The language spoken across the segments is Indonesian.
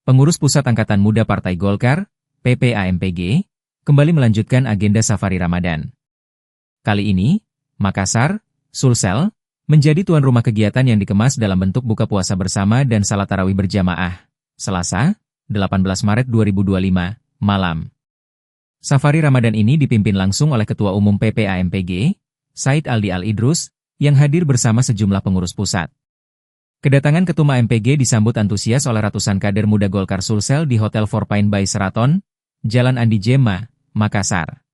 Pengurus Pusat Angkatan Muda Partai Golkar, PPAMPG, kembali melanjutkan agenda Safari Ramadan. Kali ini, Makassar, Sulsel, menjadi tuan rumah kegiatan yang dikemas dalam bentuk buka puasa bersama dan salat tarawih berjamaah, Selasa, 18 Maret 2025, malam. Safari Ramadan ini dipimpin langsung oleh Ketua Umum PPAMPG, Said Aldi Al-Idrus, yang hadir bersama sejumlah pengurus pusat. Kedatangan Ketum AMPG disambut antusias oleh ratusan kader muda Golkar Sulsel di Hotel Four Pine by Sheraton, Jalan Andi Jema, Makassar.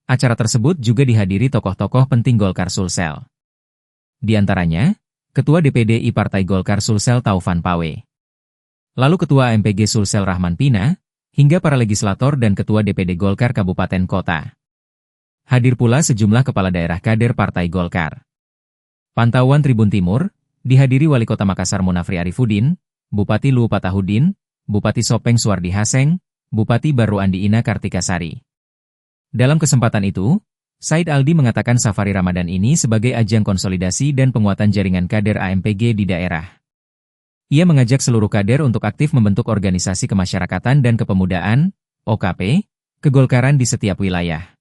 Acara tersebut juga dihadiri tokoh-tokoh penting Golkar Sulsel. Di antaranya, Ketua DPD Partai Golkar Sulsel Taufan Pawe. Lalu Ketua AMPG Sulsel Rahman Pina, hingga para legislator dan Ketua DPD Golkar Kabupaten Kota. Hadir pula sejumlah kepala daerah kader Partai Golkar. Pantauan Tribun Timur, dihadiri Wali Kota Makassar Munafri Arifudin, Bupati Luwu Patahudin, Bupati Sopeng Suardi Haseng, Bupati Baru Andi Ina Kartikasari. Dalam kesempatan itu, Said Aldi mengatakan Safari Ramadan ini sebagai ajang konsolidasi dan penguatan jaringan kader AMPG di daerah. Ia mengajak seluruh kader untuk aktif membentuk organisasi kemasyarakatan dan kepemudaan, OKP, kegolkaran di setiap wilayah.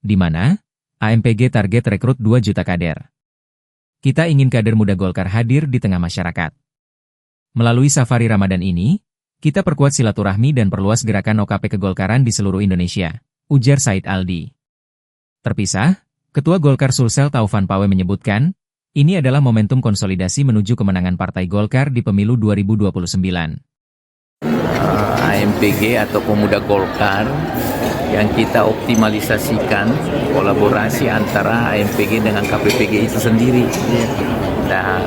Di mana, AMPG target rekrut 2 juta kader. Kita ingin kader muda Golkar hadir di tengah masyarakat. Melalui Safari Ramadan ini, kita perkuat silaturahmi dan perluas gerakan OKP kegolkaran di seluruh Indonesia, ujar Said Aldi. Terpisah, Ketua Golkar Sulsel Taufan Pawe menyebutkan, ini adalah momentum konsolidasi menuju kemenangan Partai Golkar di pemilu 2029. AMPG atau Pemuda Golkar yang kita optimalisasikan kolaborasi antara AMPG dengan KPPG itu sendiri. Dan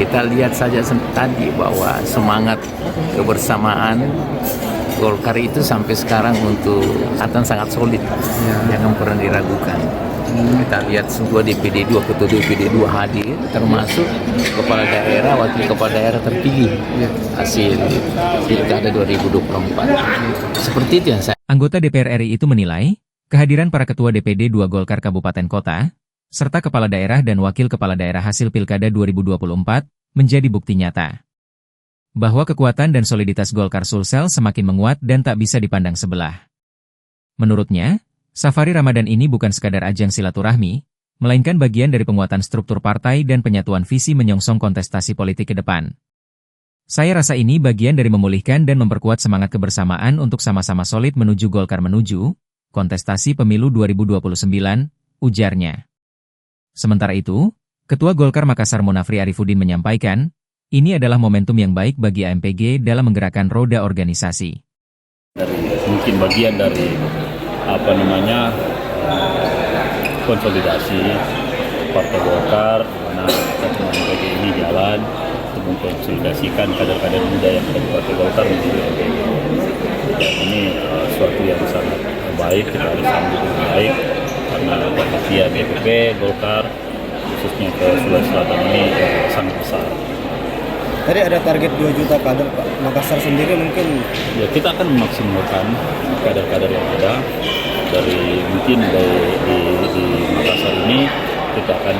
kita lihat saja tadi bahwa semangat kebersamaan Golkar itu sampai sekarang untuk akan sangat solid, jangan pernah diragukan. Kita lihat semua DPD 2, Ketua DPD 2 hadir, termasuk kepala daerah, wakil kepala daerah terpilih hasil Pilkada 2024. Seperti itu yang saya. Anggota DPR RI itu menilai, kehadiran para Ketua DPD 2 Golkar Kabupaten Kota, serta kepala daerah dan wakil kepala daerah hasil Pilkada 2024, menjadi bukti nyata bahwa kekuatan dan soliditas Golkar Sulsel semakin menguat dan tak bisa dipandang sebelah. Menurutnya, Safari Ramadan ini bukan sekadar ajang silaturahmi, melainkan bagian dari penguatan struktur partai dan penyatuan visi menyongsong kontestasi politik ke depan. Saya rasa ini bagian dari memulihkan dan memperkuat semangat kebersamaan untuk sama-sama solid menuju Golkar menuju kontestasi pemilu 2029, ujarnya. Sementara itu, Ketua Golkar Makassar Munafri Arifudin menyampaikan, ini adalah momentum yang baik bagi AMPG dalam menggerakkan roda organisasi. Mungkin bagian dari konsolidasi Partai Golkar, mana AMPG ini jalan untuk mengkonsolidasikan kader-kader muda yang ada di Partai Golkar menjadi AMPG. Dan ini suatu yang sangat baik, kita harus sambut dengan baik karena perhatian DPP Golkar khususnya ke Sulawesi Selatan ini sangat besar. Tadi ada target 2 juta kader Pak. Makassar sendiri mungkin? Ya, kita akan memaksimalkan kader-kader yang ada dari mungkin di Makassar ini. Kita akan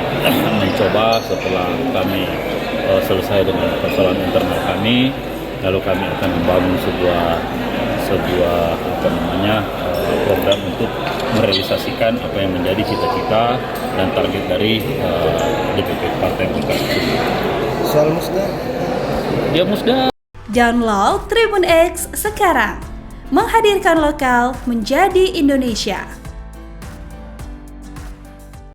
mencoba setelah kami selesai dengan persoalan internal kami, lalu kami akan membangun sebuah program untuk merealisasikan apa yang menjadi cita-cita dan target dari DPP Partai Golkar. Soal musda? Ya musda. Download Tribun X sekarang, menghadirkan lokal menjadi Indonesia.